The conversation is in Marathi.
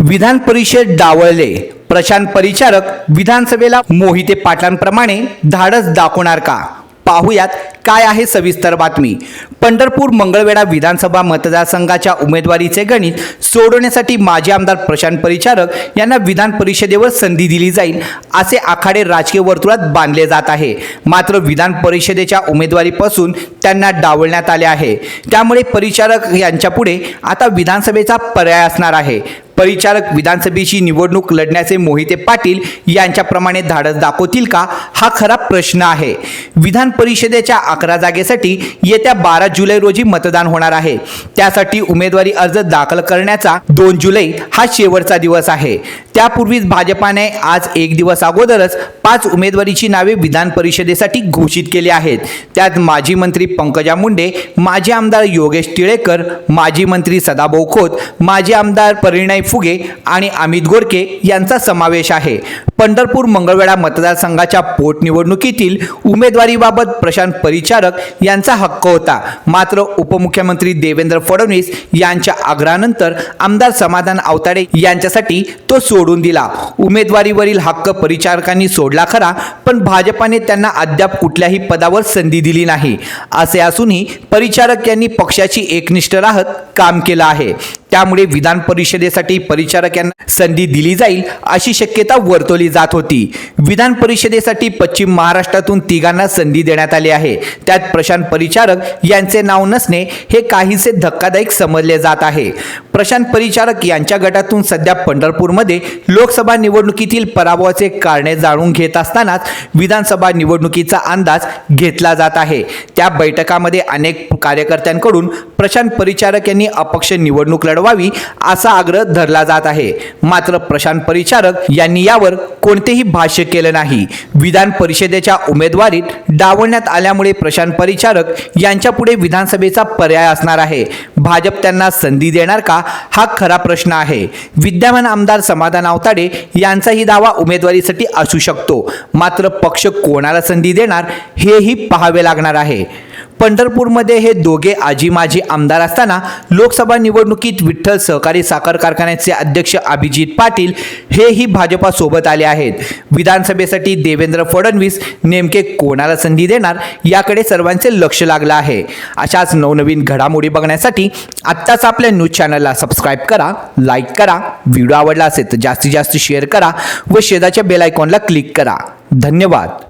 विधान परिषद डावळले, प्रशांत परिचारक विधानसभेला मोहिते पाटलांप्रमाणे धाडस दाखवणार का? पाहुयात काय आहे सविस्तर बातमी। पंढरपूर मंगळवेढा विधानसभा मतदारसंघाच्या उमेदवारीचे गणित सोडवण्यासाठी माजी आमदार प्रशांत परिचारक यांना विधान परिषदेवर संधी दिली जाईल असे आखाडे राजकीय वर्तुळात बांधले जात आहे। मात्र विधान परिषदेच्या उमेदवारीपासून त्यांना डावलण्यात आले आहे। त्यामुळे परिचारक यांच्यापुढे आता विधानसभेचा पर्याय असणार आहे। परिचारक विधानसभेची निवडणूक लढण्याचे मोहिते पाटील यांच्याप्रमाणे धाडस दाखवतील का, हा खरा प्रश्न आहे। विधान परिषदेच्या 11 जागेसाठी येत्या 12 जुलै रोजी मतदान होणार आहे। त्यासाठी उमेदवारी अर्ज दाखल करण्याचा 2 जुलै हा शेवटचा दिवस आहे। त्यापूर्वीच भाजपाने आज एक दिवस अगोदरच 5 उमेदवारीची नावे विधान परिषदेसाठी घोषित केली आहेत। त्यात माजी मंत्री पंकजा मुंडे, माजी आमदार योगेश टिळेकर, माजी मंत्री सदाभाऊ खोत, माजी आमदार परिणय फुगे आणि अमित गोरके यांचा समावेश आहे। पंढरपूर मंगळवेढा मतदारसंघाच्या पोटनिवडणुकीतील उमेदवारीबाबत प्रशांत परिचारक यांचा हक्क होता। मात्र उपमुख्यमंत्री देवेंद्र फडणवीस यांच्या आग्रहानंतर आमदार समाधान आवताडे यांच्यासाठी तो सोडून दिला। उमेदवारीवरील हक्क परिचारकांनी सोडला खरा, पण भाजपाने त्यांना अद्याप कुठल्याही पदावर संधी दिली नाही। असे असूनही परिचारक यांनी पक्षाची एकनिष्ठ राहत काम केलं आहे। त्यामुळे विधान परिषदेसाठी परिचारक यांना संधी दिली जाईल अशी शक्यता वर्तवली जात होती। विधान परिषदेसाठी पश्चिम महाराष्ट्रातून तिघांना संधी देण्यात आली आहे। त्यात प्रशांत परिचारक यांचे नाव नसणे हे काहीसे धक्कादायक समजले जात आहे। प्रशांत परिचारक यांच्या गटातून सध्या पंढरपूरमध्ये लोकसभा निवडणुकीतील पराभवाचे कारणे जाणून घेत असतानाच विधानसभा निवडणुकीचा अंदाज घेतला जात आहे। त्या बैठकामध्ये अनेक कार्यकर्त्यांकडून प्रशांत परिचारक यांनी अपक्ष निवडणूक लढवावी असा आग्रह धरला जात आहे। मात्र प्रशांत परिचारक यांनी यावर कोणतेही भाष्य केले नाही। विधान परिषदेच्या उमेदवारीत डावलण्यात आल्यामुळे प्रशांत परिचारक यांच्यापुढे विधानसभेचा पर्याय असणार आहे। भाजप त्यांना संधी देणार का, हा खरा प्रश्न आहे। विद्यमान आमदार समाधान आवताडे यांचाही दावा उमेदवारीसाठी असू शकतो। मात्र पक्ष कोणाला संधी देणार हेही पाहावे लागणार आहे। पंढरपूरमध्ये हे दोघे आजी माजी आमदार असताना लोकसभा निवडणुकीत विठ्ठल सहकारी साखर कारखान्याचे अध्यक्ष अभिजित पाटील हेही भाजपासोबत आले आहेत। विधानसभेसाठी देवेंद्र फडणवीस नेमके कोणाला संधी देणार याकडे सर्वांचे लक्ष लागलं आहे। अशाच नवनवीन घडामोडी बघण्यासाठी आत्ताच आपल्या न्यूज चॅनलला सबस्क्राईब करा, लाईक करा, व्हिडिओ आवडला असेल तर जास्तीत जास्त शेअर करा व शेजारच्या बेल आयकॉनला क्लिक करा। धन्यवाद।